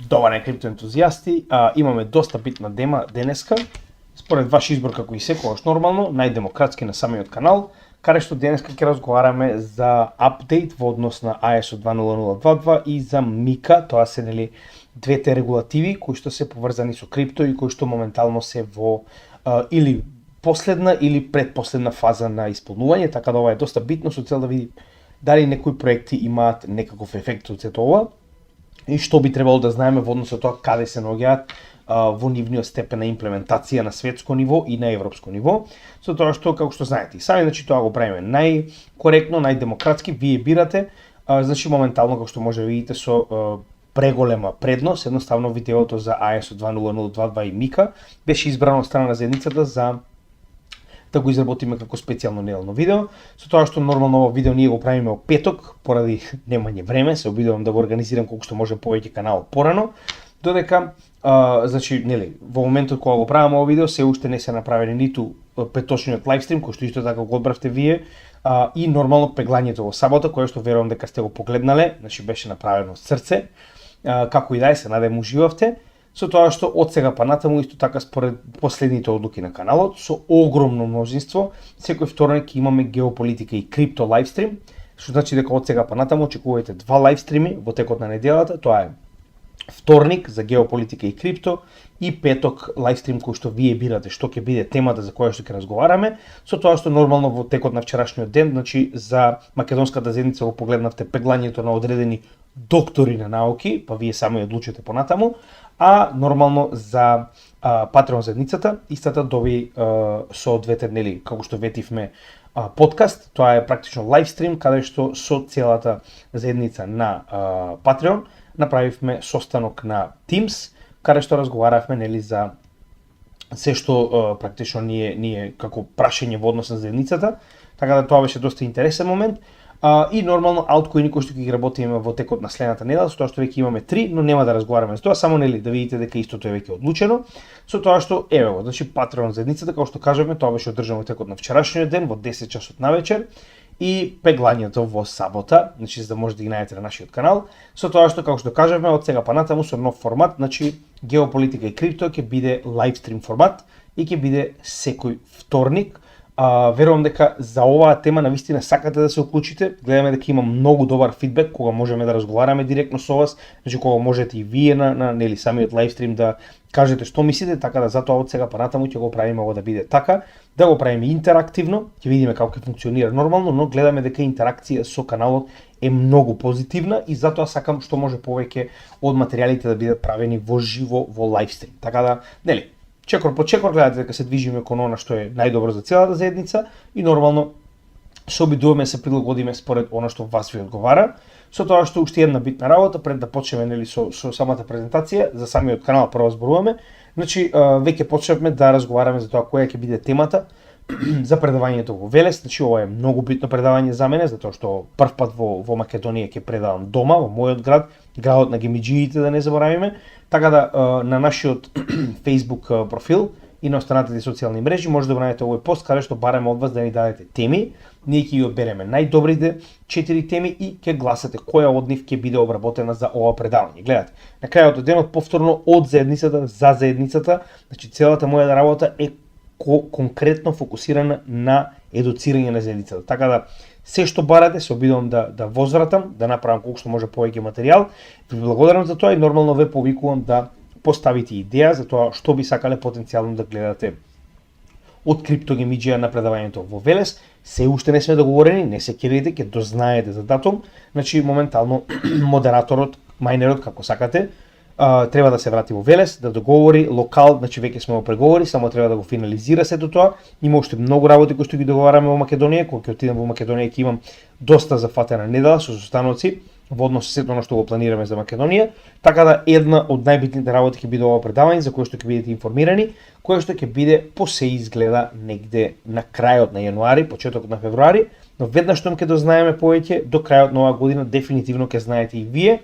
Добар ден, криптоентузијасти. Имаме доста битна тема денеска. Според ваш избор, како и секогаш нормално, најдемократски на самиот канал, каде што денеска ќе разговараме за апдейт во однос на ISO 20022 и за Мика, тоа се двете регулативи кои што се поврзани со крипто и кои што моментално се во или последна или предпоследна фаза на исполнување, така да ова е доста битно со цел да види дали некои проекти имаат некаков ефект од сето ова и што би требало да знаеме во однос на тоа каде се наоѓаат во нивниот степен на имплементација на светско ниво и на европско ниво, со тоа што, како што знаете, и сами тоа го правиме најкоректно, најдемократски, вие бирате, моментално, како што може да видите со преголема предност, едноставно видеото за ISO 20022 и Мика беше избрано од страна на заедницата за да го изработиме како специјално неделно видео, со тоа што нормално ово видео ние го правиме во петок, поради немање време, се обидувам да го организирам колку што може повеќе канал порано, додека во моментот кога го правам ово видео, се уште не се направени ниту петочниот лайвстрим, кој што исто така го одбравте вие, и нормално пеглањето во сабота, кое што верувам дека сте го погледнале, беше направено од срце, како и да е, се надевам уживавте, со тоа што од сега па натаму исто така според последните одлуки на каналот, со огромно мнозинство, секој вторник имаме геополитика и крипто лайвстрим, што значи дека од сега па натаму очекувате два лайвстрими во текот на неделата, тоа е вторник за геополитика и крипто и петок лайвстрим кој што вие бирате што ќе биде темата за која што ќе разговараме, со тоа што нормално во текот на вчерашниот ден, за македонската заедница го погледнавте пеглањето на одредени доктори на науки, па вие само ја одлучите понатаму, а нормално за Patreon заедницата истата доби со двете, како што ветивме, подкаст, тоа е практично лайвстрим каде што со целата заедница на Patreon направивме состанок на Teams, каде што разговаравме за се што практично ние како прашање во однос на заедницата, така да тоа беше доста интересен момент. И нормално ауткоини кои што ќе ги работиме во текот на следната недела, со тоа што веќе имаме 3, но нема да разговараме за тоа, само да видите дека истото е веќе одлучено, со тоа што еве го, Patreon заедницата, како што кажавме, тоа беше одржано во текот на вчерашниот ден во 10 часот навечер и пеглањето во сабота, за да можете да ги најдете на нашиот канал, со тоа што, како што кажавме, од сега па натаму со нов формат, геополитика и крипто ќе биде лайвстрим формат и ќе биде секој вторник. Верувам дека за оваа тема навистина сакате да се уклучите. Гледаме дека има многу добар фидбек кога можеме да разговараме директно со вас, кога можете и вие на самиот лайвстрим да кажете што мислите, така да затоа од сега па натаму ќе го правиме ова да биде така, да го правиме интерактивно, ќе видиме како ќе функционира нормално, но гледаме дека интеракција со каналот е многу позитивна и затоа сакам што може повеќе од материјалите да бидат правени во живо во лайвстрим. Така да, чекор по чекор гледате дека се движиме кон она што е најдобро за целата заедница и нормално се обидуваме се прилагодиме според она што вас ви одговара. Со тоа што уште една битна работа пред да почнеме со самата презентација за самиот канал прво зборуваме. Веќе почнавме да разговараме за тоа која ќе биде темата за предавањето во Велес. Ова е многу битно предавање за мене, затоа што прв пат во Македонија ќе предавам дома во мојот град, градот на гемиџиите, да не заборавиме. Така да на нашиот Facebook профил и на останатите социјални мрежи може да го најдете овој пост каде што бараме од вас да ни дадете теми. Ние ќе ги одбереме најдобрите 4 теми и ќе гласате која од нив ќе биде обработена за ова предавање. Гледате, на крајот од денот повторно од заедницата за заедницата, целата моја работа е конкретно фокусирана на едуцирање на заедницата. Така да се што барате се обидувам да возвратам, да направам колку што може повеќе материјал. Ви благодарам за тоа и нормално ве повикувам да поставите идеја за тоа што би сакале потенцијално да гледате од криптогемиџија на предавањето во Велес. Се уште не сме договорени, не се кирите, ќе дознаете за датум. Моментално модераторот, мајнерот, како сакате, треба да се врати во Велес, да договори локал, веќе сме го преговори, само треба да го финализира сето тоа. Има уште многу работи кои што ги договараме во Македонија, кога ќе отидам во Македонија ќе имам доста зафатена недела со состаноци во однос со сето што го планираме за Македонија. Така да една од најбитните работи ќе биде ова предавање за кое што ќе бидете информирани, кое што ќе биде по се изгледа негде на крајот на јануари, почетокот на февруари, но веднаш што ќе дознаеме повеќе до крајот на оваа година дефинитивно ќе знаете и вие.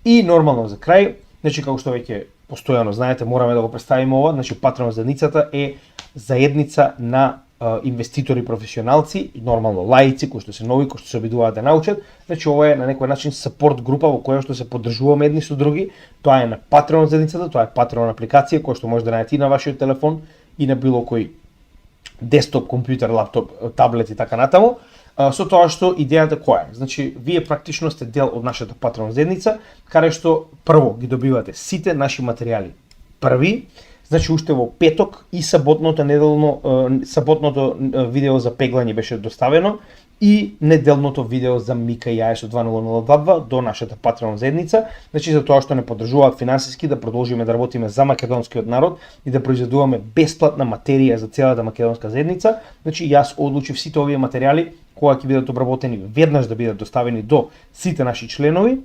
И нормално за крај, како што веќе постојано знаете, мораме да го представиме ова, Patreon заедницата е заедница на инвеститори професионалци и нормално лаици кои што се нови, кои што се обидуваат да научат. Значи ова е на некој начин сапорт група во која што се поддржуваме едни со други. Тоа е на Patreon заедницата, тоа е Patreon апликација која што може да најдете и на вашиот телефон и на било кој десктоп, компјутер, лаптоп, таблет и така натаму. Со тоа што идејата која е? Значи, вие практично сте дел од нашата Patreon заедница, каде што прво ги добивате сите наши материјали први. Значи уште во петок и саботното видео за пеглање беше доставено и неделното видео за Мика и ISO 2022 до нашата Patreon заедница. Значи за тоа што не поддржуваат финансиски да продолжиме да работиме за македонскиот народ и да произведуваме бесплатна материја за целата македонска заедница. Значи јас одлучив сите овие материјали кога ќе бидат обработени веднаш да бидат доставени до сите наши членови,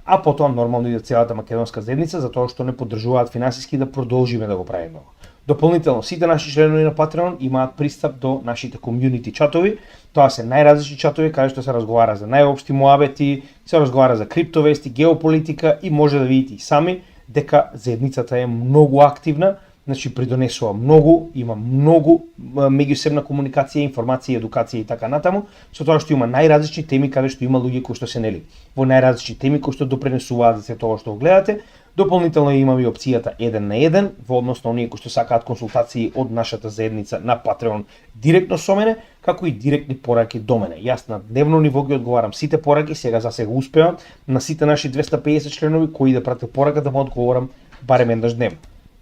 а потоа нормално и до целата македонска заедница, затоа што не поддржуваат финансиски да продолжиме да го правиме. Дополнително, сите наши членови на Patreon имаат пристап до нашите комјунити чатови. Тоа се најразлични чатови каде што се разговара за најопшти муабети, се разговара за криптовести, геополитика и може да видите и сами дека заедницата е многу активна. Значи придонесува многу, има многу меѓусебна комуникација, информација, едукација и така натаму, со тоа што има најразлични теми каде што има луѓе кои што се нели во најразлични теми кои што допринесуваат за се тоа што го гледате. Дополнително имаме и опцијата 1 на 1 во однос на оние кои што сакаат консултации од нашата заедница на Patreon директно со мене, како и директни пораки до мене. Јас на дневно ниво ги одговарам сите пораки, сега за сега успеам на сите наши 250 членови кои да пратат порака да му одговорам барем еднаш дневно.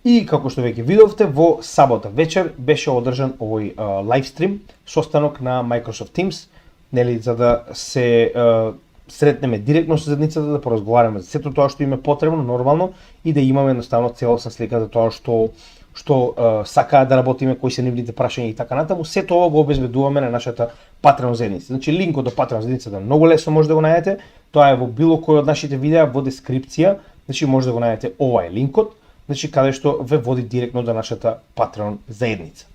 И како што веќе видовте, во сабота вечер беше одржан овој лайвстрим, состанок на Microsoft Teams, нели, за да се сретнеме директно со заедницата, да поразговараме за сето тоа што им е потребно нормално и да имаме едноставно целосна слика за тоа што сакаат да работиме, кои се нивните прашања и така натаму. Сето ова го обезбедуваме на нашата Patreon заедница. Значи линкот до Patreon заедницата многу лесно може да го најдете. Тоа е во било кој од нашите видеа во дескрипција. Значи може да го најдете, ова е линкот. Значи каде што ве води директно до нашата Patreon заедница.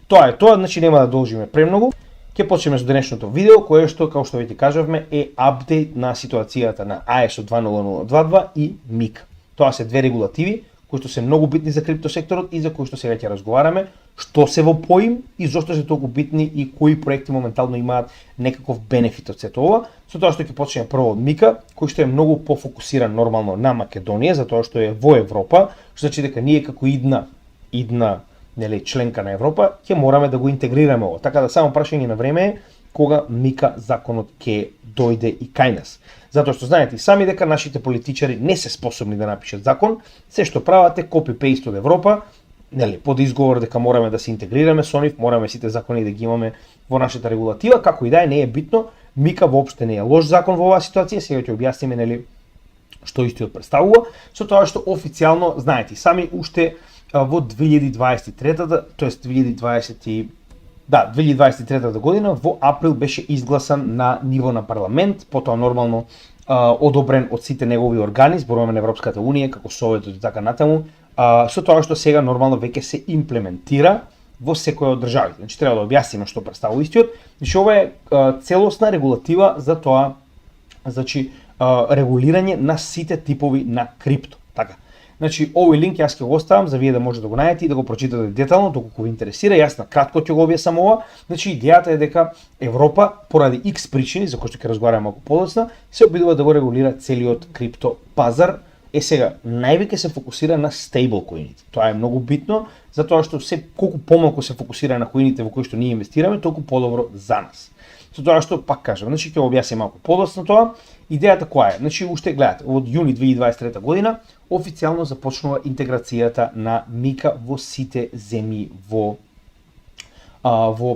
Тоа е тоа, значи нема да должиме премногу. Ќе почнеме со денешното видео, кое што, како што веќе кажавме, е апдейт на ситуацијата на ISO 2022 и Мика. Тоа се две регулативи кои што се многу битни за криптосекторот и за кои што сега ќе разговараме, што се во поим и зошто се толку битни и кои проекти моментално имаат некаков бенефит од сето ова. Со тоа што ќе почнеме прво од Мика, кој што е многу пофокусиран нормално на Македонија, затоа што е во Европа, што значи дека ние како идна нели членка на Европа ќе мораме да го интегрираме ова. Така да само прашање на време е кога Мика законот ќе дојде и кај нас. Затоа што знаете и сами дека нашите политичари не се способни да напишат закон, се што прават е копи-пейст од Европа, нели, под изговор дека мораме да се интегрираме со нив, мораме сите закони да ги имаме во нашата регулатива, како и да е, не е битно. Мика воопште не е лош закон во оваа ситуација, сега ќе објасниме нели што истиот представува, со тоа што официјално, знаете и сами, уште во 2023-та, тоест 2023 година, во април беше изгласан на ниво на парламент, потоа нормално одобрен од сите негови органи, зборуваме на Европската унија, како Советот и така натаму, со тоа што сега нормално веќе се имплементира во секоја од државите. Значи треба да објасниме што представува истиот. Значи ова е целосна регулатива за тоа, значи регулирање на сите типови на крипто. Така. Значи овој линк јас ќе го оставам за вие да можете да го најдете и да го прочитате детално доколку ви интересира. Јас на кратко ќе го објаснам ова. Значи идејата е дека Европа поради X причини за кои што ќе разговараме малку подоцна, се обидува да го регулира целиот крипто пазар. Сега највеќе се фокусира на стейблкоините. Тоа е многу битно, затоа што колку помалку се фокусира на коините во кои што ние инвестираме, толку подобро за нас. Со тоа што пак кажам, значи ќе објаснам малку подоцна тоа. Идејата која е? Значи уште гледате, од јуни 2023 година официјално започнува интеграцијата на Мика во сите земји во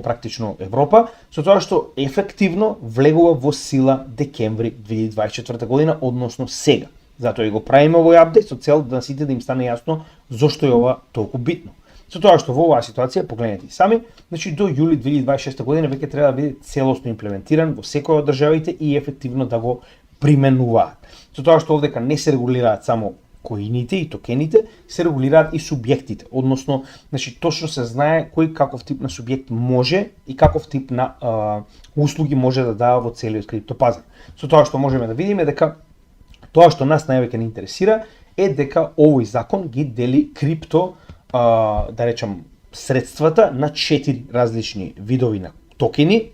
практично Европа, со тоа што ефективно влегува во сила декември 2024 година, односно сега. Затоа и го правиме овој апдейт со цел да сите да им стане јасно зошто е ова толку битно. Со тоа што во оваа ситуација, погледнете и сами, значи до јули 2026 година веќе треба да биде целосно имплементиран во секоја од државите и ефективно да го применуваат. Со тоа што овдека не се регулираат само коините и токените, се регулираат и субјектите, односно, значи точно се знае кој каков тип на субјект може и каков тип на услуги може да дава во целиот криптопазар. Со тоа што можеме да видиме дека тоа што нас највеќе не интересира е дека овој закон ги дели крипто, да речам, средствата на 4 различни видови на токени,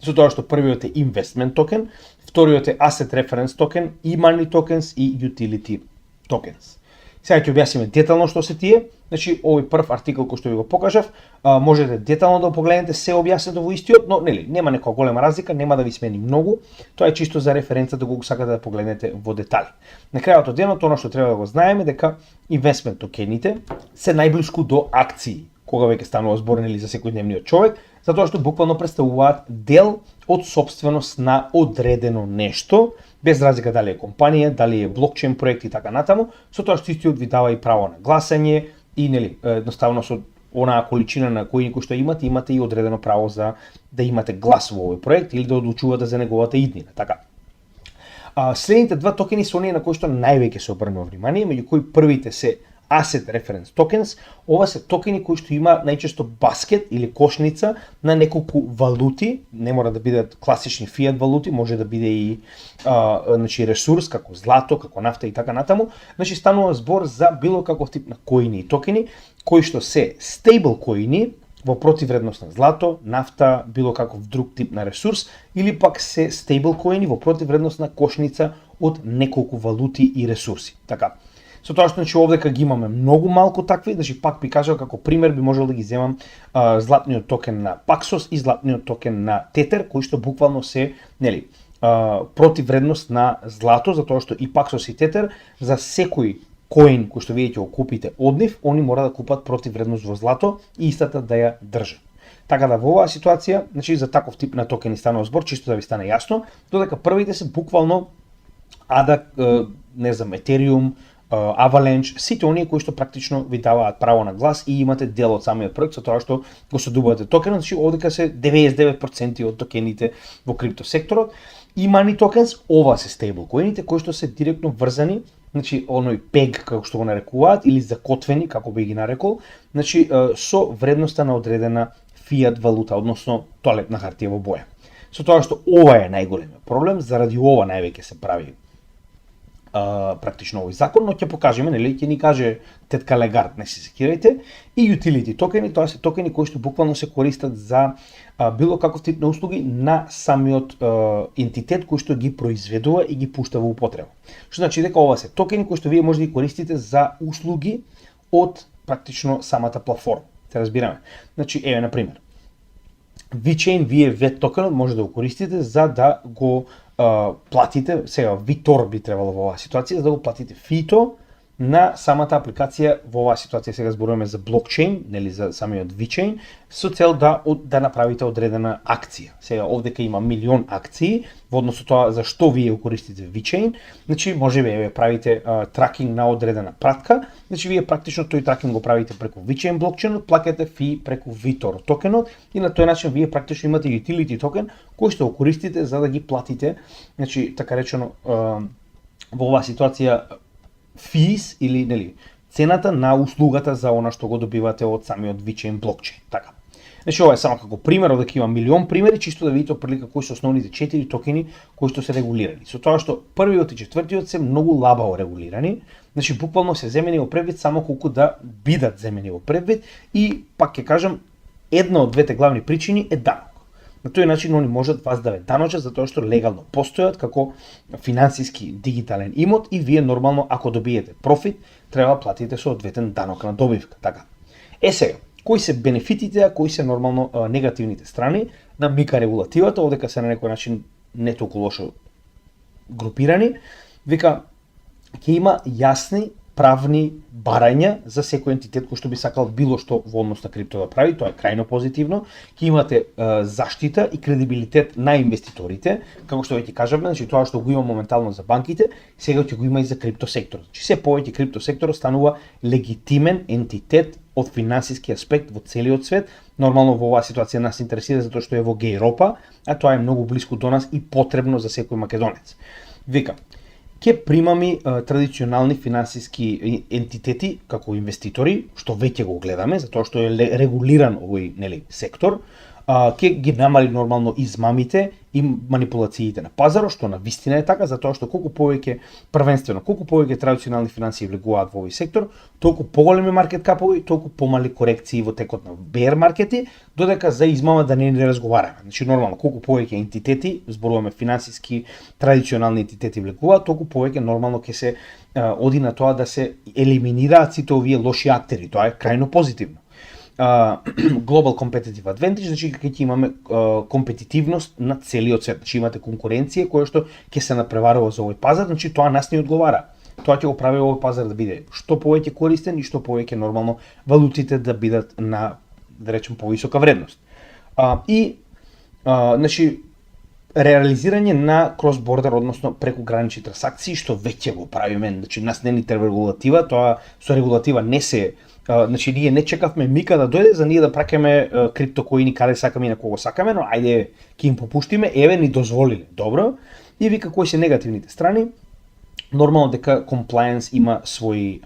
со тоа што првиот е investment токен, вториот е asset reference токен, e-money tokens и utility tokens. Сега ќе објасниме детално што се тие. Значи, овој прв артикл кој што ви го покажав, можете детално да го погледнете, се објаснето во истиот, но нели, нема некоја голема разлика, нема да ви смени многу. Тоа е чисто за референца да го сакате да погледнете во детали. На крајот од денот, она што треба да го знаеме дека инвестмент токените се најблиску до акции, кога веќе станува збор нели за секојдневниот човек, затоа што буквално представуваат дел од собственост на одредено нешто, без разлика дали е компанија, дали е блокчейн проект и така натаму, со тоа што истиот ви дава и право на гласање и нели едноставно со онаа количина на кои што имате и одредено право за да имате глас во овој проект или да одлучувате за неговата иднина, така. Следните два токени се оние на кои што највеќе се обрнува внимание, меѓу кои првите се Asset Reference Tokens. Ова се токени кои што има најчесто баскет или кошница на неколку валути, не мора да бидат класични фиат валути, може да биде и значи ресурс како злато, како нафта и така натаму. Значи станува збор за било каков тип на коини и токени кои што се стейбл коини во противредност на злато, нафта, било каков друг тип на ресурс, или пак се стейбл коини во противредност на кошница од неколку валути и ресурси. Така. Со тоа што значи овдека ги имаме многу малку такви, значи пак би кажал како пример би можел да ги земам златниот токен на Paxos и златниот токен на Tether, кои што буквално се, нели, противредност на злато, затоа што и Paxos и Tether за секој коин кој што вие ќе го купите од нив, они мора да купат противредност во злато и истата да ја држат. Така да во оваа ситуација, значи за таков тип на токени станува збор, чисто да ви стане јасно, додека првите се буквално ADA, не знам, Ethereum, Avalanche, сите оние кои што практично ви даваат право на глас и имате дел од самиот проект со тоа што го содубувате токенот, значи овдека се 99% од токените во криптосекторот. И money tokens, ова се стейбл коините кои што се директно врзани, значи оној пег како што го нарекуваат или закотвени како би ги нарекол, значи со вредноста на одредена фиат валута, односно тоалетна хартија во боја. Со тоа што ова е најголемиот проблем, заради ова највеќе се прави практично овој закон, но ќе покажеме, нели, ќе ни каже тетка Легард, не се секирајте, и utility токени, тоа се токени кои што буквално се користат за било каков тип на услуги на самиот ентитет кој што ги произведува и ги пушта во употреба. Што значи дека ова се токени кои што вие може да ги користите за услуги од практично самата платформа. Се разбираме. Значи, еве на пример, VeChain, VF токенот може да го користите за да го платите, сега Витор би требало во оваа ситуација, за да го платите фито на самата апликација. Во оваа ситуација сега зборуваме за блокчейн, нели за самиот VeChain, со цел да направите одредена акција. Сега овдека има милион акции во однос со тоа за што вие го користите VeChain, значи може би правите тракинг на одредена пратка, значи вие практично тој тракинг го правите преку VeChain блокчейнот, плаќате фи преку Vitor токенот и на тој начин вие практично имате utility токен кој што го користите за да ги платите, значи така речено во оваа ситуација fees или нели цената на услугата за она што го добивате од самиот VeChain блокчейн. Така. Значи ова е само како пример, одека има милион примери, чисто да видите прилика кои се основните 4 токени кои што се регулирани. Со тоа што првиот и четвртиот се многу лабаво регулирани, значи буквално се земени во предвид само колку да бидат земени во предвид и пак ќе кажам една од двете главни причини е данок. На тој начин они можат вас да ве даночат затоа што легално постојат како финансиски дигитален имот и вие нормално ако добиете профит треба платите соодветен данок на добивка, така. Сега, кои се бенефитите, а кои се нормално негативните страни на мика регулативата, овдека се на некој начин не толку лошо групирани, вика ќе има јасни правни барања за секој ентитет кој што би сакал било што во однос на крипто да прави, тоа е крајно позитивно. Ќе имате заштита и кредибилитет на инвеститорите, како што веќе кажавме, значи тоа што го има моментално за банките, сега ќе го има и за крипто секторот. Значи се повеќе крипто секторот станува легитимен ентитет од финансиски аспект во целиот свет. Нормално во оваа ситуација нас интересира затоа што е во Европа, а тоа е многу блиску до нас и потребно за секој македонец. Вика, ќе примаме традиционални финансиски ентитети како инвеститори, што веќе го гледаме, затоа што е регулиран овој нели сектор, ќе ги намали нормално измамите и манипулациите на пазарот, што на вистина е така, затоа што колку повеќе традиционални финансии влегуваат во овој сектор, толку поголеми маркет капови, толку помали корекции во текот на бер маркети, додека за измама да не разговараме. Значи нормално колку повеќе ентитети, зборуваме финансиски традиционални ентитети влегуваат, толку повеќе нормално ќе се оди на тоа да се елиминираат сите овие лоши актери. Тоа е крајно позитивно. Global Competitive Advantage, значи ќе имаме компетитивност на целиот свет. Значи имате конкуренција која што ќе се напреварува за овој пазар, значи тоа нас не одговара. Тоа ќе го прави овој пазар да биде што повеќе користен и што повеќе нормално валутите да бидат на, да речем, повисока вредност. Значи реализирање на крос-бордер, односно прекогранични трансакции, што веќе го правиме, значи нас не ни треба регулатива, тоа со регулатива не се, значи ние не чекавме мика да дојде за ние да праќаме криптокоини каде сакаме и на кого сакаме, но ајде ќе им попуштиме, еве ни дозволиле, добро, и вика кои се негативните страни. Нормално дека compliance има своји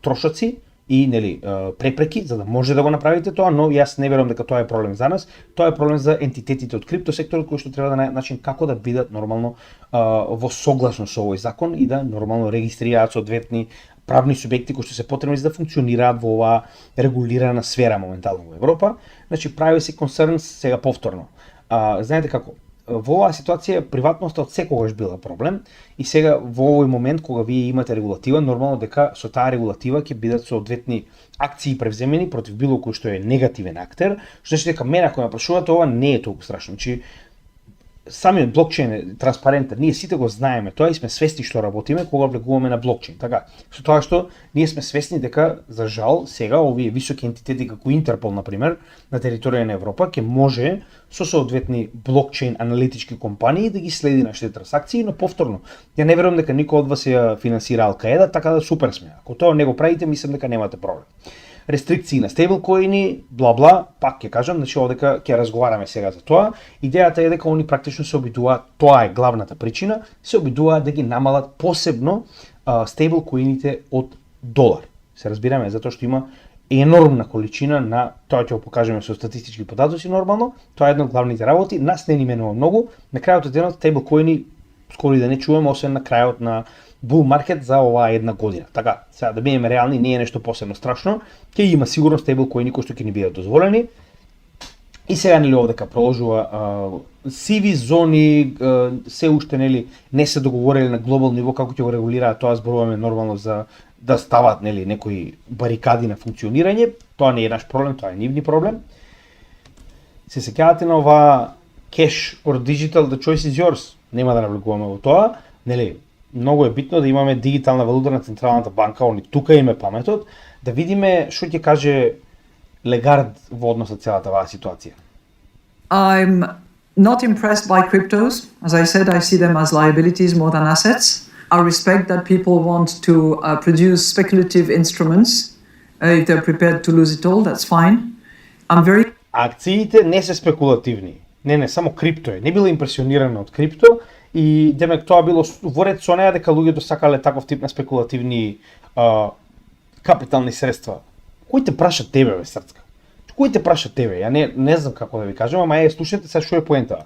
трошоци и нели препреки за да може да го направите тоа, но јас не верувам дека тоа е проблем за нас. Тоа е проблем за ентитетите од криптосекторот кои што треба да најдат начин како да бидат нормално во согласно со овој закон и да нормално регистрираат соодветни правни субјекти кои што се потребни за да функционираат во оваа регулирана сфера моментално во Европа. Значи privacy concerns сега повторно. Знаете како, во оваа ситуација приватноста од секогаш била проблем и сега во овој момент кога вие имате регулатива, нормално дека со таа регулатива ќе бидат соодветни акции превземени против било кој што е негативен актер, што значи дека мене ако ме прашувате ова не е толку страшно. Значи самиот блокчейн е транспарентен, ние сите го знаеме тоа и сме свесни што работиме кога влегуваме на блокчейн. Така, со тоа што ние сме свесни дека за жал сега овие високи ентитети како Интерпол на пример на територија на Европа ќе може со соодветни блокчейн аналитички компании да ги следи нашите трансакции, но повторно ја не верувам дека никој од вас ја финансира Ал-Каеда, така да супер сме. Ако тоа не го правите, мислам дека немате проблем. Рестрикции на стейблкоини, бла-бла, пак ќе кажам, значи одека ќе разговараме сега за тоа. Идејата е дека они практично се обидуваат, тоа е главната причина, се обидуваат да ги намалат посебно стейблкоините од долар. Се разбираме, затоа што има енормна количина на, тоа ќе го покажеме со статистички податоци нормално, тоа е една од главните работи, нас не ни менува многу, на крајот од денот стейблкоини скоро и да не чуваме, освен на крајот на bull market за оваа една година. Така, сега да бидеме реални, не е нешто посебно страшно, ќе има сигурно стейблкоини кои што ќе ни бидат дозволени. И сега нели овдека проложува сиви зони, се уште нели не се договорили на глобално ниво како ќе го регулираат, тоа зборуваме нормално за да стават нели некои барикади на функционирање. Тоа не е наш проблем, тоа е нивни проблем. Се сеќавате на ова cash or digital, the choice is yours. Нема да навлегуваме во тоа, нели многу е битно да имаме дигитална валута на Централната банка, они тука им е паметот, да видиме што ќе каже Легард во однос на целата оваа ситуација. I'm not impressed by cryptos. As I said, I see them as liabilities more than assets. I respect that people want to produce speculative instruments. If they're prepared to lose it all, that's fine. I'm very... Акциите не се спекулативни. Не, само крипто е. Не била импресионирана од крипто и демек тоа било воред со неа дека луѓето сакале таков тип на спекулативни капитални средства. Кој те праша тебе, бе, Срцка? Кој те праша тебе? Ја не знам како да ви кажам, ама слушнете се што е поентава.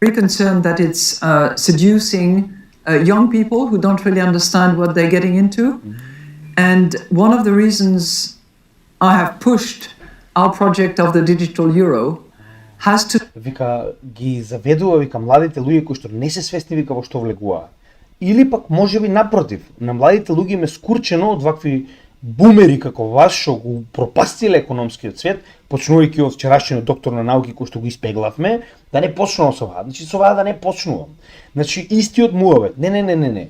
Very concerned that it's seducing young people who don't really understand what they're getting into. And one of the reasons I have pushed our project of the digital euro has to... Вика, ги заведува, вика, младите луѓе кои што не се свесни, вика, во што влегуваат. Или пак, можеби напротив, на младите луѓе им е скурчено од вакви бумери како вас, што го пропастиле економскиот свет, почнувајќи од вчерашниот доктор на науки кој што го испеглавме, да не почнувам со оваа. Значи, со оваа да не почнувам. Значи, истиот муавет. Не.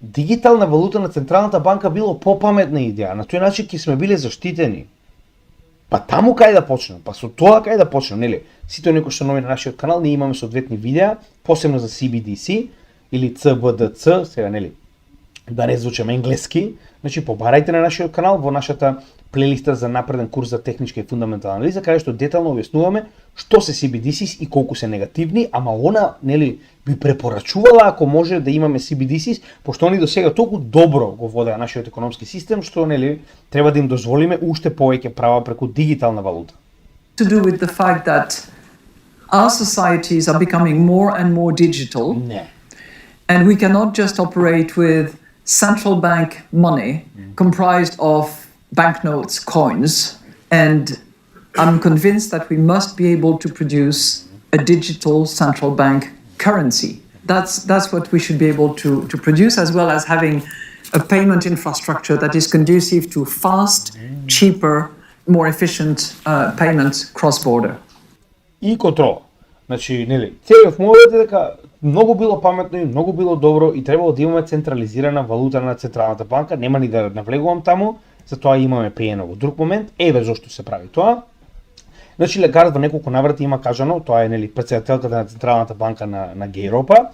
Дигитална валута на Централната банка било попаметна идеја. На тој начин ќе сме биле заштитени. Па таму кај да почнем, па со тоа кај да почнем, нели? Сите оние кои што нови на нашиот канал, ние имаме соодветни видеа, посебно за CBDC или CBDC, сега нели, да не звучам енглески, значи побарајте на нашиот канал во нашата плейлиста за напреден курс за техничка и фундаментална анализа, каде што детално објаснуваме што се CBDCs и колку се негативни, ама она, нели, би препорачувала ако може да имаме CBDCs, пошто они до сега толку добро го водеа нашиот економски систем, што нели треба да им дозволиме уште повеќе права преку дигитална валута. To do with the fact that our societies are becoming more and more digital. Не. And we cannot just operate with central bank money comprised of banknotes, coins. And I'm convinced that we must be able to produce a digital central bank currency. That's what we should be able to produce, as well as having a payment infrastructure that is conducive to fast, cheaper, more efficient payments cross-border. И контрола. Значи, нели, целиот момент е дека многу било паметно и многу било добро и требало да имаме централизирана валута на Централната банка, нема ни да навлегувам таму, затоа имаме приено во друг момент. Еве зошто се прави тоа. Значи, Лагард во неколку наврати има кажано, тоа е нели претседателката на Централната банка на Гејропа,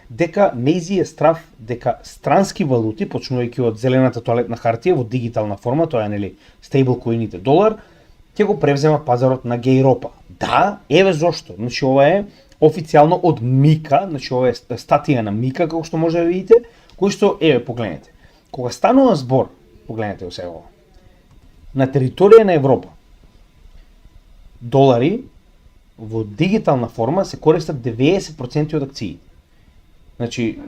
дека нејзи е страв дека странски валути, почнувајќи од зелената тоалетна хартија во дигитална форма, тоа е нели стейблкоините долар, ќе го превзема пазарот на Гејропа. Да, еве зошто. Значи, ова е официјално од Мика, значи ова е статија на Мика, како што може да видите, кој што, еве, погледнете. Кога станува збор, погледнете го сега ова, на територија на Европа, долари во дигитална форма се користат 90% од акциите. Значи,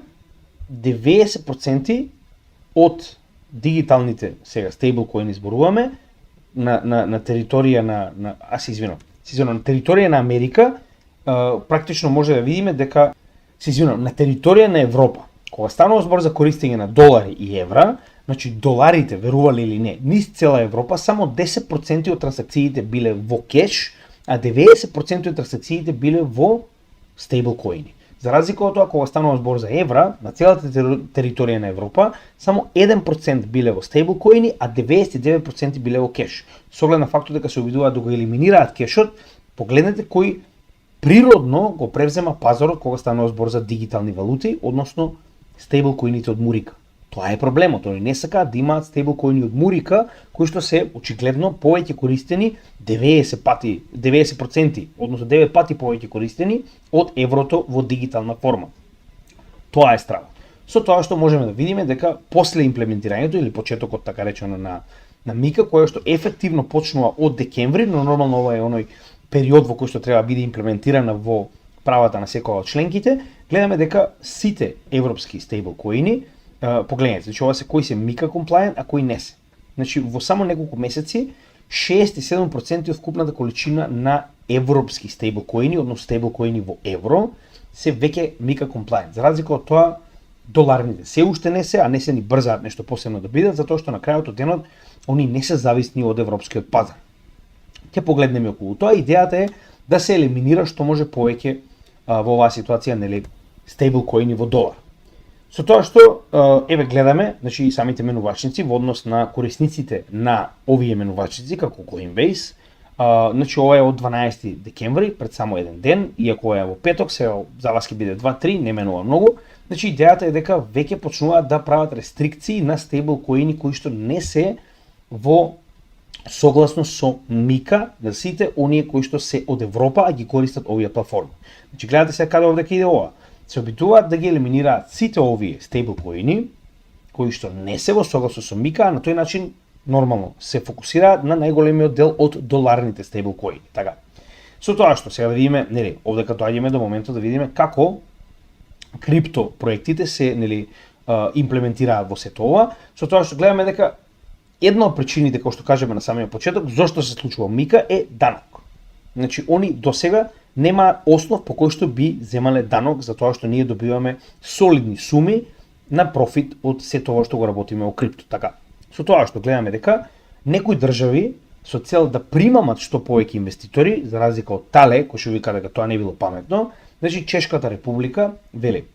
90% од дигиталните сега стейблкоини зборуваме на територија на територија на Америка, практично може да видиме дека на територија на Европа, кога станува збор за користење на долари и евра, значи доларите, верували или не, низ цела Европа, само 10% од трансакциите биле во кеш, а 90% од трансакциите биле во стейблкоини. За разлика од тоа, кога станува збор за евра, на целата територија на Европа, само 1% биле во стейблкоини, а 99% биле во кеш. Со оглед на фактот дека се обидуваат да го елиминираат кешот, погледнете кој природно го превзема пазарот кога станува збор за дигитални валути, односно стейблкоините од Мурика. Тоа е проблемот, они не сакаат да имаат стейблкоини од Мурика, кои што се очигледно повеќе користени 90%, односно 9 пати повеќе користени од еврото во дигитална форма. Тоа е стравот. Со тоа што можеме да видиме дека после имплементирањето или почетокот така речено на Мика, кој што ефективно почнува од декември, но нормално ова е оној период во кој што треба да биде имплементирана во правата на секоја од членките, гледаме дека сите европски стейблкоини, погледнете, значи ова се кои се Мика compliant, а кои не се. Значи во само неколку месеци 67% од вкупната количина на европски стейблкоини, односно стейблкоини во евро, се веќе Мика compliant. За разлика од тоа, доларните се уште не се, а не се ни брзаат нешто посебно да бидат, затоа што на крајот од денот они не се зависни од европскиот пазар. Ќе погледнеме околу тоа, идејата е да се елиминира што може повеќе во оваа ситуација, нели, стейблкоини во долар. Со тоа што еве гледаме, значи самите менувачници во однос на корисниците на овие менувачници како Coinbase, значи ова е од 12 декември, пред само еден ден, иако е во петок, се за вас ќе биде 2-3, не менува многу. Значи идејата е дека веќе почнуваат да прават рестрикции на стейблкоини кои што не се во согласно со Мика на сите оние кои што се од Европа, а ги користат овие платформи. Значи гледате се каде овде ќе иде ова. Се обидуваат да ги елиминираат сите овие стейблкоини кои што не се во согласно со Мика, а на тој начин нормално се фокусираат на најголемиот дел од доларните стейблкоини. Така. Со тоа што сега да видиме, нели, овде като доаѓаме до моментот да видиме како крипто проектите се, нели, имплементираат во сето ова, со тоа што гледаме дека една од причините, како што кажеме на самиот почеток, зошто се случува Мика е данок. Значи, они досега нема основ по кој што би земале данок за тоа што ние добиваме солидни суми на профит од сето ова што го работиме во крипто. Така. Со тоа што гледаме дека некои држави со цел да примамат што повеќе инвеститори, за разлика од Тале, кој што вика дека тоа не било паметно, значи Чешката република вели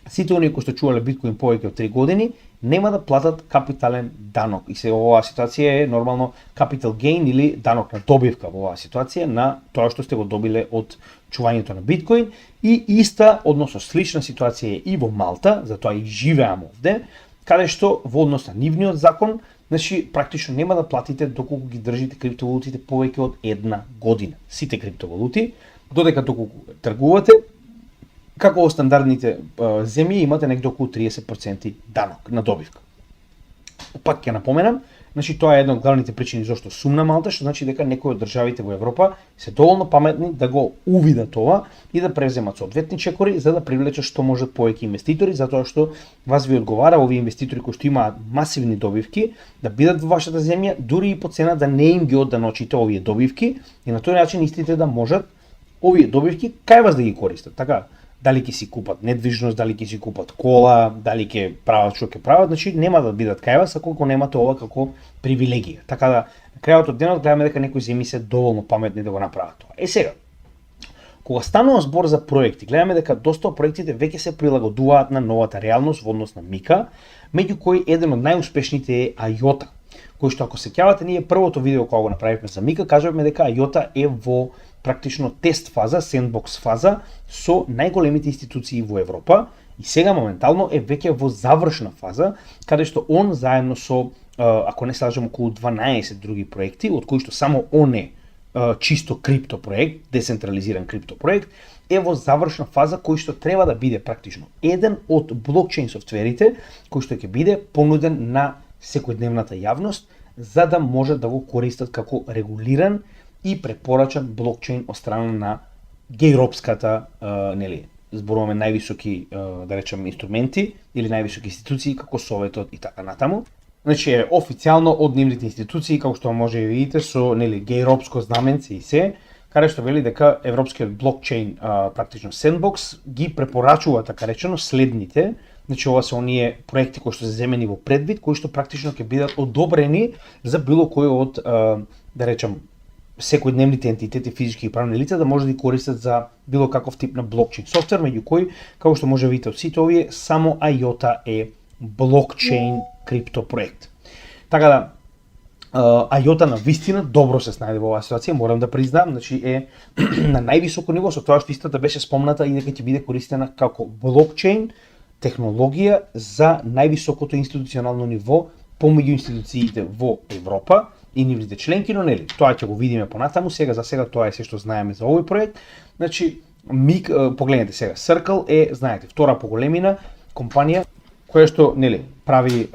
сите оние кои што чувале биткоин повеќе од 3 години нема да платат капитален данок. И се оваа ситуација е нормално capital gain или данок на добивка во оваа ситуација на тоа што сте го добиле од чувањето на биткоин, и иста, односно слична ситуација е и во Малта, затоа и живеаме овде, каде што во однос на нивниот закон, значи практично нема да платите доколку ги држите криптовалутите повеќе од 1 година. Сите криптовалути, додека доколку тргувате, како во стандардните земји имате некаде околу 30% данок на добивка. Пак ќе напоменам, Значи тоа е една од главните причини зашто сумна Малта, што значи дека некои од државите во Европа се доволно паметни да го увидат ова и да преземат соодветни чекори за да привлечат што можат повеќе инвеститори, затоа што вас ви одговара овие инвеститори кои што имаат масивни добивки да бидат во вашата земја, дури и по цена да не им ги одданочите овие добивки и на тој начин истите да можат овие добивки кај вас да ги користат. Така, дали ќе си купат недвижност, дали ќе си купат кола, дали ќе прават што ќе прават, значи нема да бидат кај вас ако немате ова како привилегија. Така да на крајот од денот гледаме дека некои земји се доволно паметни да го направат тоа. Сега, кога станува збор за проекти, гледаме дека доста од проектите веќе се прилагодуваат на новата реалност во однос на Мика, меѓу кои еден од најуспешните е IOTA, кој што ако сеќавате ние првото видео кога го направивме за Мика, кажавме дека IOTA е во практично тест фаза, сендбокс фаза со најголемите институции во Европа и сега моментално е веќе во завршна фаза, каде што он заедно со, ако не се лажам, околу 12 други проекти, од кои што само он е чисто крипто проект, децентрализиран крипто проект, е во завршна фаза кој што треба да биде практично еден од блокчейн софтверите кој што ќе биде понуден на секојдневната јавност за да може да го користат како регулиран и препорачан блокчейн од страна на гејропската, зборуваме највисоки, да речем, инструменти или највисоки институции како Советот и така натаму. Значи е официјално од нивните институции, како што може да видите со гејропско знаменце и се, каде што вели дека европскиот блокчейн практично сендбокс ги препорачува така речено следните. Значи ова се оние проекти кои што се земени во предвид, кои што практично ќе бидат одобрени за било кој од да речем секојдневните ентитети, физички и правни лица да може да ги користат за било каков тип на блокчейн софтвер, меѓу кои, како што може да видите од сите овие, само IOTA е блокчейн крипто проект. Така да, IOTA на вистина добро се снајде во оваа ситуација, морам да признам, значи е на највисоко ниво, со тоа што истата беше спомната и дека ќе биде користена како блокчейн технологија за највисокото институционално ниво помеѓу институциите во Европа и нивните членки, но нели, тоа ќе го видиме понатаму, сега за сега тоа е се што знаеме за овој проект. Значи, погледнете сега, Circle е, знаете, втора по големина компанија која што, нели, прави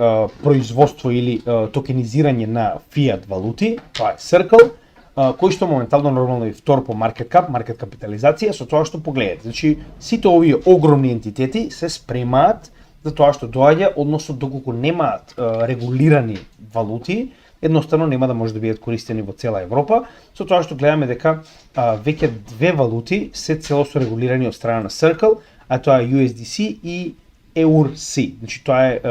производство или токенизирање на фиат валути, тоа е Circle, кој што моментално нормално е втор по маркет капитализација, со тоа што погледате. Значи, сите овие огромни ентитети се спремаат за тоа што доаѓа, односно доколку немаат регулирани валути, едноставно нема да може да бидат користени во цела Европа, со тоа што гледаме дека веќе две валути се целосно регулирани од страна на Circle, а тоа е USDC и EUR-C. Значи тоа е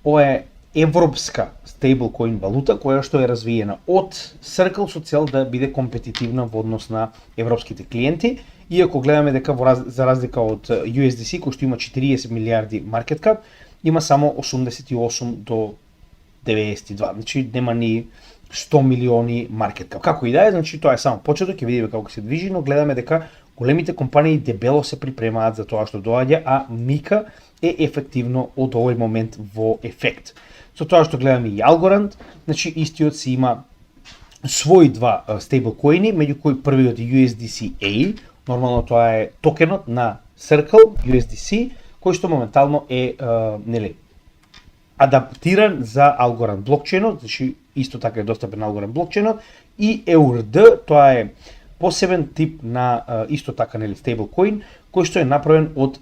ова е европска стейблкоин валута која што е развиена од Circle со цел да биде компетитивна во однос на европските клиенти. Иако гледаме дека за разлика од USDC кој што има 40 милиарди маркет кап, има само 88 до 92, значи нема ни 100 милиони маркет кап. Како и да е, значи тоа е само почеток, ќе видиме како се движи, но гледаме дека големите компании дебело се припремаат за тоа што доаѓа, а Мика е ефективно од овој момент во ефект. Со тоа што гледаме и Algorand, значи истиот си има своји два стейблкоини, меѓу кои првиот е USDC-A, нормално тоа е токенот на Circle USDC, кој што моментално е адаптиран за Algorand блокчейнот, значи исто така е достапен Algorand блокчейнот, и EURD, тоа е посебен тип на исто така стейблкоин, кој што е направен од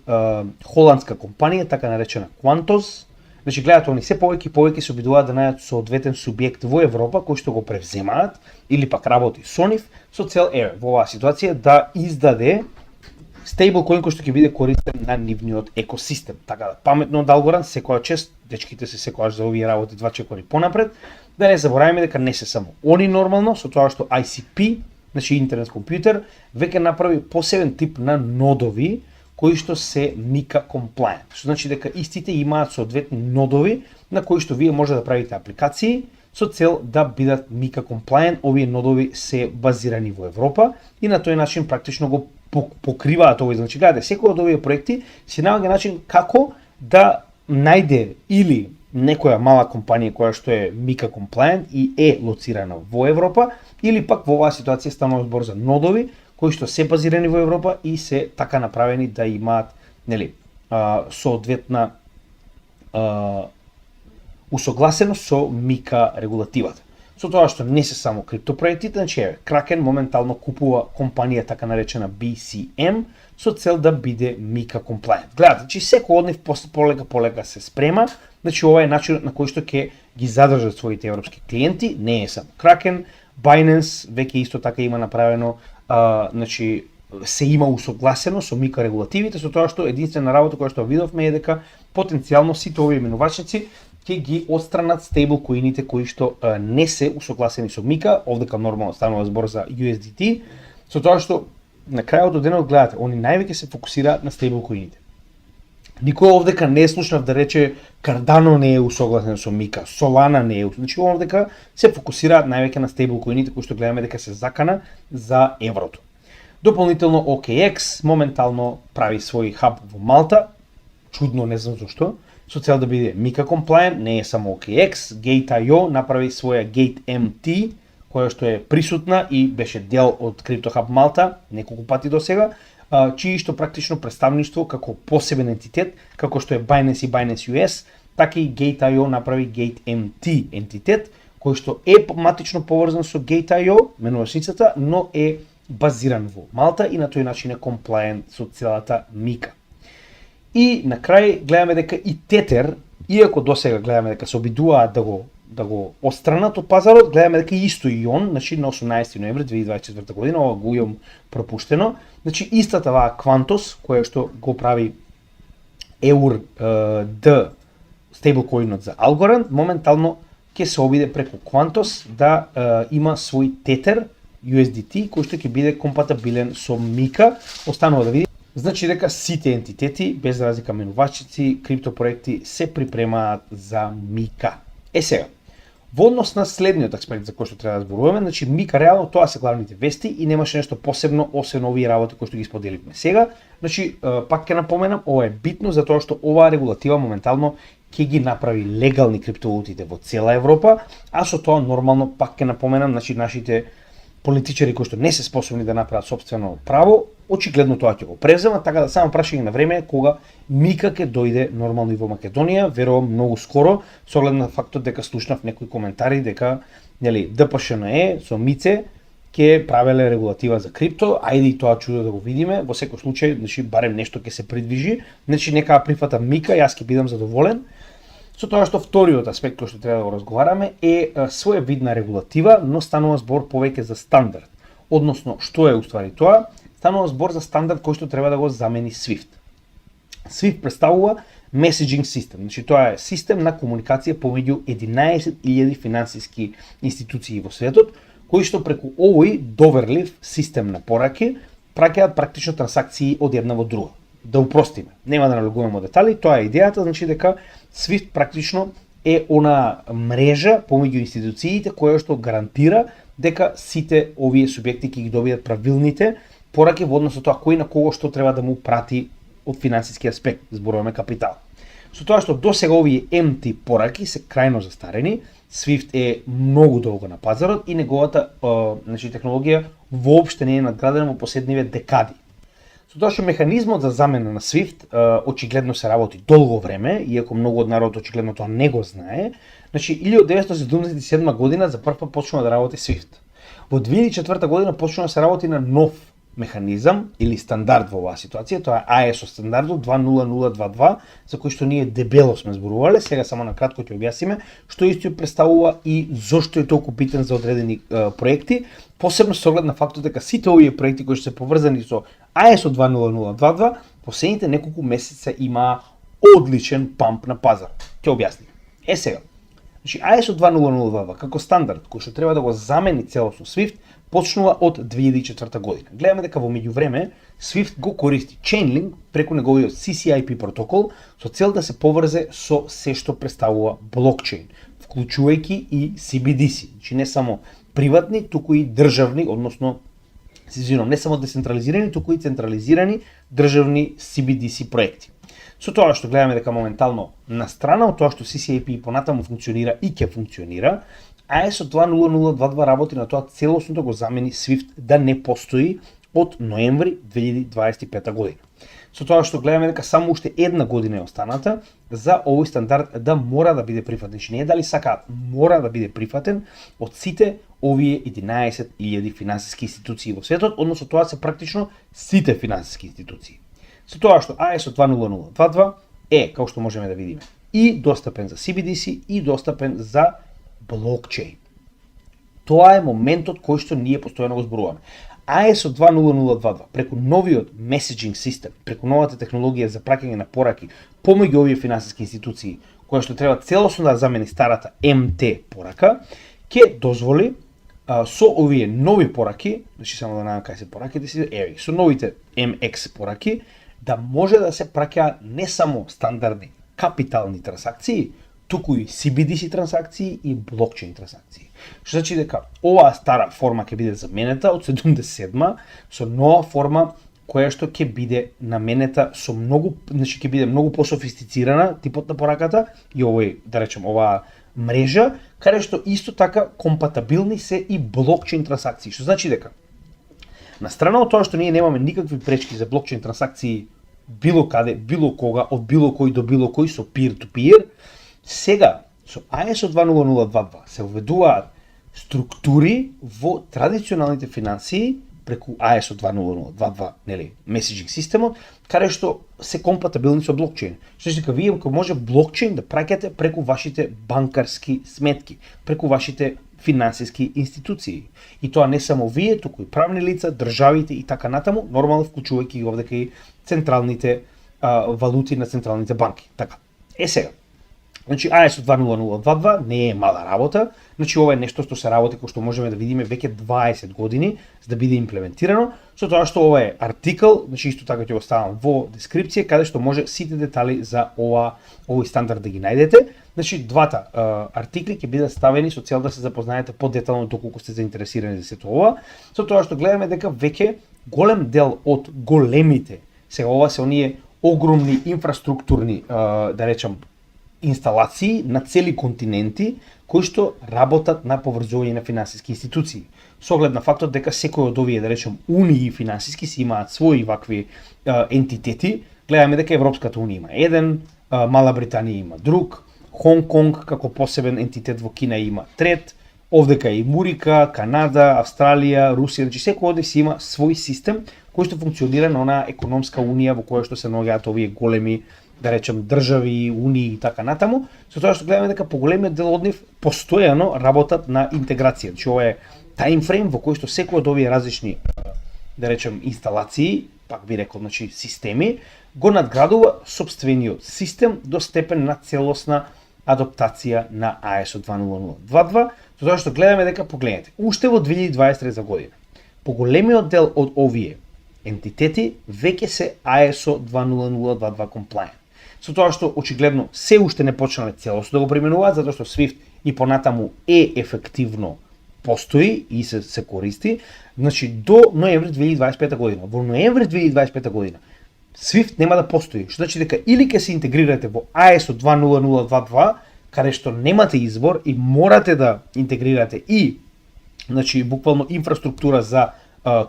холандска компанија, така наречена Quantos. Значи гледате, они се повеќе и повеќе се обидуваат да најдат соодветен субјект во Европа кој што го превземаат или пак работи со нив со цел во оваа ситуација да издаде стейблкоин кој што ќе биде користен на нивниот екосистем. Така да, паметно од Algorand, секоја чест, дечките се секојаш за овие работи два чекори понапред, да не забораваме дека не се само они нормално, со тоа што ICP, значи интернет компјутер, веќе направи посебен тип на нодови кои што се Mika compliant. Што значи дека истите имаат соодветни нодови на кои што вие може да правите апликации со цел да бидат Mika compliant. Овие нодови се базирани во Европа и на тој начин практично го покриваат овој. Значи гледате, секој од овие проекти си наоѓа начин како да најде или некоја мала компанија која што е Mika compliant и е лоцирана во Европа, или пак во оваа ситуација станува збор за нодови кои што се базирани во Европа и се така направени да имаат соодветна усогласено со Мика регулативата. Со тоа што не се само криптопроектите, значи Kraken моментално купува компанија така наречена BCM со цел да биде Мика compliant. Гледате, значи секој од нив полека се спрема, значи ова е начинот на кој што ќе ги задржат своите европски клиенти, не е само Kraken, Binance веќе исто така има направено, значи се има усогласено со Мика регулативите, со тоа што единствена работа која што видовме е дека потенцијално сите овие минувачници ќе ги отстранат стейблкоините кои што не се усогласени со Мика, овдека нормално станува збор за USDT, со тоа што на крајот од денот гледате, они највеќе се фокусираат на стейблкоините. Никој овдека не е слушнав да рече Cardano не е усогласен со Мика, Solana не е, значи овдека се фокусираат највеќе на стейблкоините кои што гледаме дека се закана за еврото. Дополнително OKX моментално прави свој хаб во Малта, чудно не знам зашто, со цел да биде Мика compliant, не е само OKX, Gate.io направи своја GateMT, која што е присутна и беше дел од CryptoHub Малта неколку пати до сега, чии што практично представништво како посебен ентитет, како што е Binance и Binance US, така и Gate.io направи GateMT ентитет, кој што е матично поврзан со Gate.io, менувачницата, но е базиран во Малта и на тој начин е compliant со целата Мика. И на крај гледаме дека и Tether, иако досега гледаме дека се обидуваат да го отстранат од пазарот, гледаме дека исто и он, значи на 18 ноември 2024 година, ова го имам пропуштено, значи истата ваа Quantos, која што го прави EURD стейблкоинот за Algorand, моментално ќе се обиде преку Quantos да има свој Tether USDT кој што ќе биде компатабилен со Мика, останува да види. Значи дека сите ентитети, без разлика менувачици, криптопроекти, се припремаат за Мика. Сега, во однос на следниот аспект за кој што треба да зборуваме, значи Мика реално тоа се главните вести и немаше нешто посебно освен овие работи кои што ги споделивме сега. Значи, пак ќе напоменам, ова е битно затоа што оваа регулатива моментално ќе ги направи легални криптовалутите во цела Европа, а со тоа нормално пак ќе напоменам, значи нашите политичари кои што не се способни да направат сопствено право, очигледно тоа ќе го преземат, така да само прашање на време е кога Мика ќе дојде нормално и во Македонија, верувам многу скоро, со оглед на фактот дека слушнав некои коментари дека нели ДПШНЕ со Мице ќе правеле регулатива за крипто, ајде и тоа чудо да го видиме, во секој случај, значи барем нешто ќе се придвижи, значи нека прифата Мика, јас ќе бидам задоволен. Со тоа што вториот аспект кој што треба да го разговараме е своевидна регулатива, но станува збор повеќе за стандард. Односно, што е уствари тоа? Станува збор за стандард кој што треба да го замени SWIFT. SWIFT представува messaging систем, значи тоа е систем на комуникација помеѓу 11.000 финансиски институции во светот, кои што преку овој доверлив систем на пораки праќаат практично трансакции од една во друга. Да упростиме, нема да налегуваме детали, тоа е идејата, значи дека SWIFT практично е она мрежа помеѓу институциите која што гарантира дека сите овие субјекти ќе ги добијат правилните пораки во однос на тоа кој на кого што треба да му прати од финансиски аспект, зборуваме капитал. Со тоа што досега овие MT пораки се крајно застарени, SWIFT е многу долго на пазарот и неговата значи технологија воопште не е надградена во последниве декади. Со тоа што механизмот за замена на SWIFT очигледно се работи долго време, иако многу од народот очигледно тоа не го знае, значи 1977 година за прв пат почнува да работи SWIFT. Во 2004 година почнува да се работи на нов механизам или стандард во оваа ситуација, тоа е ISO стандардот 20022, за кој што ние дебело сме зборувале, сега само на кратко ќе објасниме што исто представува и зошто е толку битен за одредени проекти, посебно со оглед на фактот дека сите овие проекти кои што се поврзани со ISO 20022, последните неколку месеца има одличен памп на пазар. Ќе објасним. Сега, значи ISO 2002 како стандард кој што треба да го замени целосно SWIFT почнува од 2004 година. Гледаме дека во меѓувреме SWIFT го користи Chainlink преку неговиот CCIP протокол со цел да се поврзе со се што представува блокчейн, вклучувајќи и CBDC, значи не само приватни, туку и државни, односно не само децентрализирани, туку и централизирани државни CBDC проекти. Со тоа што гледаме дека моментално на страна од тоа што CCIP понатаму функционира и ќе функционира, ISO 20022 работи на тоа целосно да го замени SWIFT да не постои од ноември 2025 година. Со тоа што гледаме дека само уште една година е останата за овој стандард да мора да биде прифатен. Значи не дали сакаат, мора да биде прифатен од сите овие 11.000 финансиски институции во светот, односно тоа се практично сите финансиски институции. Со тоа што ISO 20022 е, како што можеме да видиме, и достапен за CBDC и достапен за блокчейн. Тоа е моментот кој што ние постојано го зборуваме. ISO 20022 преку новиот меседжинг систем, преку новата технологија за праќање на пораки помеѓу овие финансиски институции, која што треба целосно да замени старата МТ порака, ќе дозволи со овие нови пораки, значи само да најдам кај се пораките си, еви, со новите MX пораки, да може да се праќаат не само стандардни капитални трансакции, туку и CBDC трансакции и блокчейн трансакции. Што значи дека оваа стара форма ќе биде заменета од 77 со нова форма која што ќе биде наменета со многу, значи ќе биде многу пософистицирана типот на пораката и овој, да речем, оваа мрежа, каде што исто така компатабилни се и блокчейн трансакции. Што значи дека на страна од тоа што ние немаме никакви пречки за блокчейн трансакции било каде, било кога, од било кој до било кој со peer-to-peer, сега со ISO 20022 се введуваат структури во традиционалните финансии преку ISO 20022, нели, меседжинг системот, каде што се компатабилни со блокчейн. Што значи дека вие може блокчейн да праќате преку вашите банкарски сметки, преку вашите финансиски институции. И тоа не само вие, туку и правни лица, државите и така натаму, нормално вклучувајќи овдека и централните валути на централните банки. Така. Сега. Значи ISO 20022 не е мала работа, значи ова е нешто што се работи кој што можеме да видиме веќе 20 години за да биде имплементирано, со тоа што ова е артикл, значи исто така ќе го ставам во дескрипција каде што може сите детали за овој стандард да ги најдете. Значи двата артикли ќе бидат ставени со цел да се запознаете подетално доколку сте заинтересирани за сето ова, со тоа што гледаме дека веќе голем дел од големите, сега ова се оние огромни инфраструктурни, да речам, инсталации на цели континенти кои што работат на поврзување на финансиски институции. Со оглед на фактот дека секој од овие, да речем, унии финансиски си имаат своји вакви ентитети. Гледаме дека Европската унија има еден, Мала Британија има друг, Хонг Конг како посебен ентитет во Кина има трет, овдека и Мурика, Канада, Австралија, Русија, значи секој од нив си има свој систем кој што функционира на онаа економска унија во која што се наоѓаат овие големи, да речем, држави, унии и така натаму, со тоа што гледаме дека поголемиот дел од нив постојано работат на интеграција. Значи ова е таймфрейм во кој што секој од овие различни, да речем, инсталации, пак би рекол, значи системи, го надградува сопствениот систем до степен на целосна адаптација на ISO 20022, со тоа што гледаме дека, погледнете, уште во 2023 година, поголемиот дел од овие ентитети веќе се ISO 20022 compliant. Со тоа што очигледно се уште не почнале целосно да го применуваат, затоа што SWIFT и понатаму е ефективно постои и се користи, значи до ноември 2025 година. Во ноември 2025 година SWIFT нема да постои, што значи дека или ќе се интегрирате во ISO 20022, каде што немате избор и морате да интегрирате и, значи, буквално инфраструктура за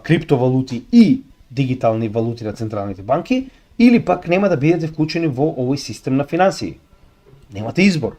криптовалути и дигитални валути на централните банки, или пак нема да бидете вклучени во овој систем на финансии. Немате избор.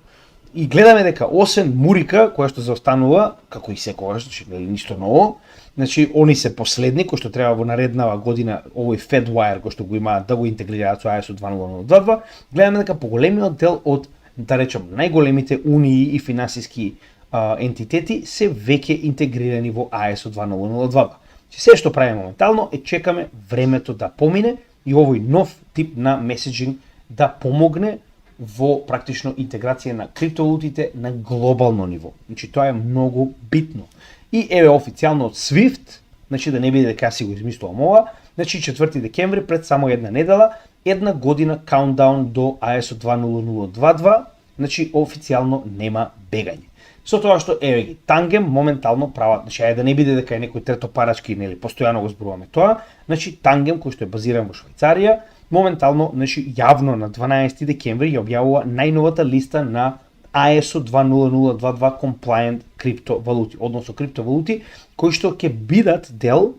И гледаме дека освен Мурика, која што заостанува, како и секогаш, значи ништо ново, значи они се последни кои што треба во нареднава година овој Fedwire кој што го имаат да го интегрираат со ISO 20022, гледаме дека поголемиот дел од, да речем, најголемите унии и финансиски ентитети се веќе интегрирани во ISO 20022. Се што правиме моментално е чекаме времето да помине и овој нов тип на меседжинг да помогне во практично интеграција на криптовалутите на глобално ниво. Значи тоа е многу битно. И еве официјално од SWIFT, значи да не биде дека си го измислувам ова, значи 4 декември пред само една недела, една година каунтдаун до ISO 20022, значи официјално нема бегање. Со тоа што еве ги Тангем моментално прават, значи да не биде дека е некој третопарачки, нели, постојано го зборуваме тоа, значи Тангем кој што е базиран во Швајцарија, моментално, значи јавно на 12 декември ја објавува најновата листа на ISO 20022 compliant криптовалути, односно криптовалути кои што ќе бидат дел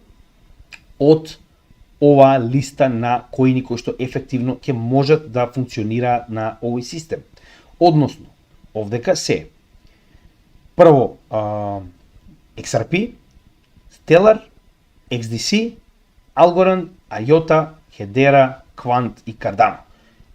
од оваа листа на коини кои што ефективно ќе можат да функционираат на овој систем. Односно, овдека се прво XRP, Stellar, XDC, Algorand, IOTA, Hedera, Quant и Cardano.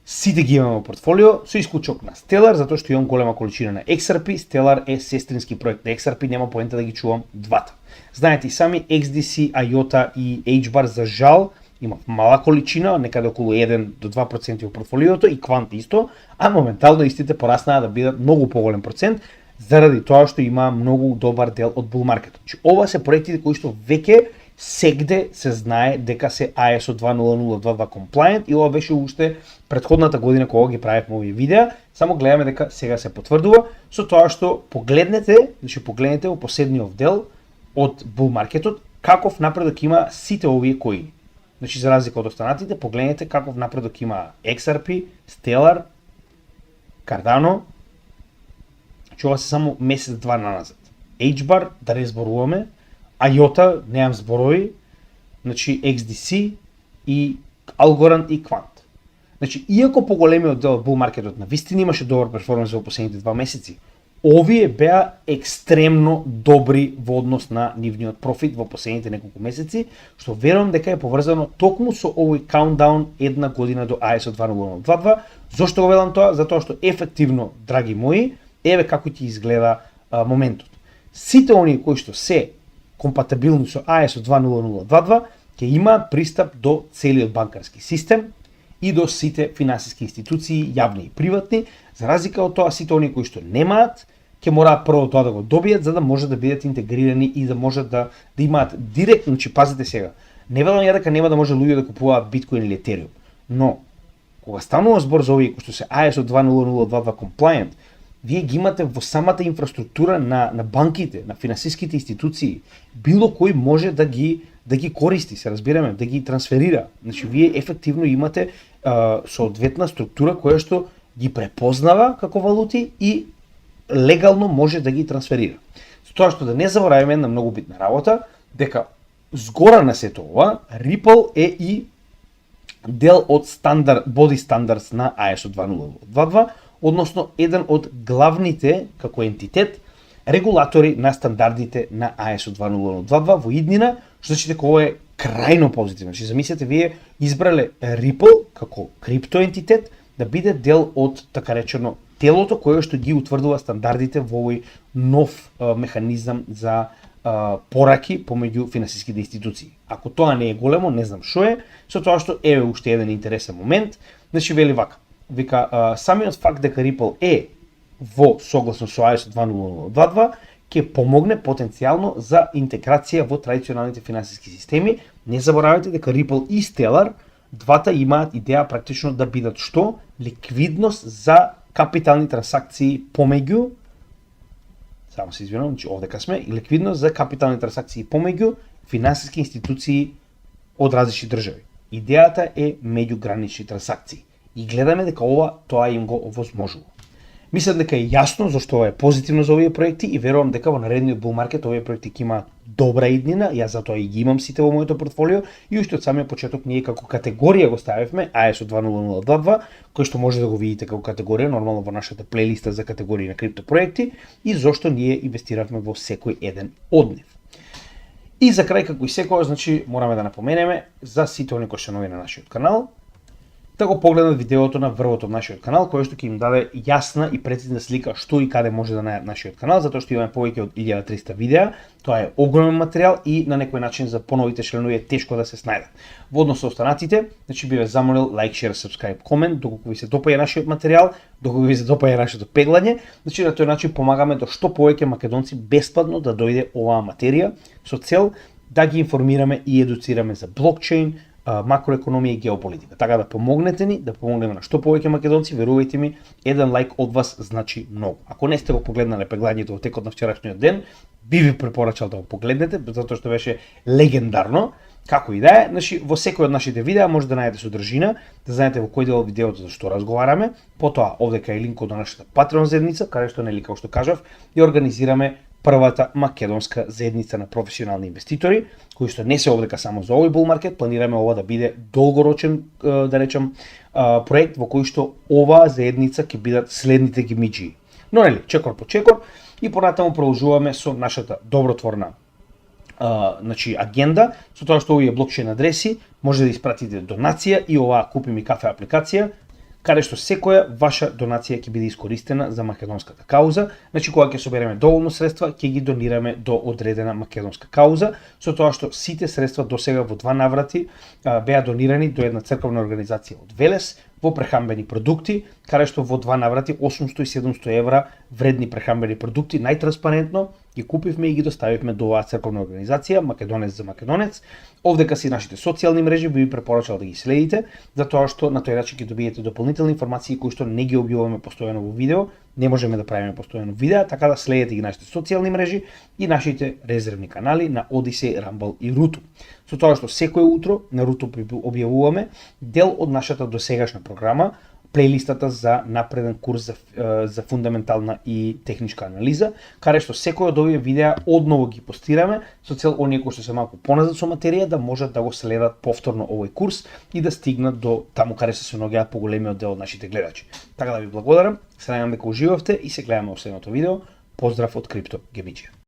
Сите ги имаме во портфолио, со исклучок на Stellar, затоа што имам голема количина на XRP. Stellar е сестрински проект на XRP, нема поента да ги чувам двата. Знаете и сами, XDC, IOTA и HBAR за жал има мала количина, некаде околу 1 до 2% во портфолиото, и Quant исто, а моментално истите пораснаа да бидат многу поголем процент, заради тоа што има многу добар дел од bull маркетот. Значи, ова се проектите кои што веќе сегде се знае дека се ISO 20022 compliant и ова беше уште претходната година кога ги правевме овие видеа, само гледаме дека сега се потврдува со тоа што погледнете во последниот дел од bull маркетот каков напредок има сите овие коини. Значи за разлика од останатите, погледнете каков напредок има XRP, Stellar, Cardano. Значи ова се само месец-два наназад. HBAR, да не зборуваме, IOTA, немам зборови, значи XDC и Algorand и Quant. Значи, иако поголемиот дел од bull маркетот на вистина имаше добар перформанс во последните 2 месеци, овие беа екстремно добри во однос на нивниот профит во последните неколку месеци, што верувам дека е поврзано токму со овој countdown една година до ISO 20022. Зошто го велам тоа? Затоа што ефективно, драги мои, еве како ќе изгледа моментот. Сите оние кои што се компатибилни со ISO 20022 ќе имаат пристап до целиот банкарски систем и до сите финансиски институции, јавни и приватни. За разлика од тоа, сите оние кои што немаат, ќе мораат прво тоа да го добијат за да може да бидат интегрирани и да можат да имаат директно, значи пазите сега. Не велам ја дека нема да може луѓе да купуваат биткоин или етериум, но кога станува збор за овие кои што се ISO 20022 compliant, вие ги имате во самата инфраструктура на банките, на финансиските институции. Било кој може да ги користи, се разбираме, да ги трансферира. Значи вие ефективно имате соодветна структура која што ги препознава како валути и легално може да ги трансферира. Со тоа што да не забораваме една многу битна работа, дека згора на сето ова, Ripple е и дел од body standards на ISO 20022, односно еден од главните, како ентитет, регулатори на стандардите на ISO 20022 во иднина, што значи дека ова е крајно позитивно. Значи, замислете, вие избрале Ripple како криптоентитет да биде дел од, така речено, телото кое што ги утврдува стандардите во овој нов механизам за пораки помеѓу финансиските институции. Ако тоа не е големо, не знам што е, со тоа што еве уште еден интересен момент, значи вели вака. Вика, самиот факт дека Ripple е во согласно со ISO 20022 ќе помогне потенцијално за интеграција во традиционалните финансиски системи. Не заборавајте дека Ripple и Stellar двата имаат идеја практично да бидат што? Ликвидност за капитални трансакции помеѓу, само се извинувам, че овдека сме, и ликвидност за капитални трансакции помеѓу финансиски институции од различни држави. Идејата е меѓугранични трансакции. И гледаме дека тоа им го овозможува. Мислам дека е јасно зашто ова е позитивно за овие проекти и верувам дека во наредниот bull маркет овие проекти ќе имаат добра иднина. Јас затоа и ги имам сите во моето портфолио и уште од самиот почеток ние како категорија го ставивме ISO 20022, кој што може да го видите како категорија нормално во нашата плейлиста за категории на крипто проекти и зошто ние инвестиравме во секој еден од нив. И за крај, како и секој, значи мораме да напоменеме за сите оние кои се нови на нашиот канал, да го погледнат видеото на врвот од нашиот канал, кој што ќе им даде јасна и прецизна слика што и каде може да најдат нашиот канал, затоа што имаме повеќе од 1300 видеа. Тоа е огромен материјал и на некој начин за поновите членови е тешко да се снајдат. Во однос со останатите, значи би ве замолил лайк, шер, сабскрајб, комент, доколку ви се допаѓа нашиот материјал, доколку ви се допаѓа нашето пеглање, значи на тој начин помагаме до што повеќе македонци бесплатно да дојде оваа материја со цел да ги информираме и едуцираме за блокчейн, макроекономија и геополитика. Така да помогнете ни, да помогнеме на што повеќе македонци, верувајте ми, еден лайк од вас значи многу. Ако не сте го погледнале пеглањето во текот на вчерашниот ден, би ви препорачал да го погледнете, затоа што беше легендарно. Како и да е, значи во секој од нашите видеа може да најдете содржина, да знаете во кој дел од видеото за што разговараме. Потоа овдека е линкот на нашата Patreon заедница, каде што нели како што кажав, ја организираме првата македонска заедница на професионални инвеститори, кои што не се овдека само за овој bull market, планираме ова да биде долгорочен, да речем, проект во кој што оваа заедница ќе бидат следните гимиџии. Но нели, чекор по чекор и понатаму продолжуваме со нашата добротворна агенда, со тоа што овие блокчейн адреси може да испратите донација и оваа Купи ми кафе апликација, каде што секоја ваша донација ќе биде искористена за македонската кауза. Значи, кога ќе собереме доволно средства, ќе ги донираме до одредена македонска кауза, со тоа што сите средства досега во 2 наврати беа донирани до една црковна организација од Велес во прехамбени продукти, каде што во 2 наврати 800 и 700 евра вредни прехамбени продукти најтранспарентно ги купивме и ги доставивме до оваа црковна организација Македонец за македонец. Овдека си нашите социјални мрежи би препорачал да ги следите, затоа што на тој начин ќе добиете дополнителни информации кои што не ги објавуваме постојано во видео, не можеме да правиме постојано видеа, така да следете ги нашите социјални мрежи и нашите резервни канали на Odyssey, Rumble и Rutu. Со тоа што секој утро на Rutu објавуваме дел од нашата досегашна програма, плейлистата за напреден курс за фундаментална и техничка анализа, каде што секој од овие видеа одново ги постираме со цел оние кои што се малку поназад со материја да можат да го следат повторно овој курс и да стигнат до таму каде се наоѓаат поголемиот дел од нашите гледачи. Така да ви благодарам, се надевам дека уживавте и се гледаме во следното видео. Поздрав од Крипто Гемиџија.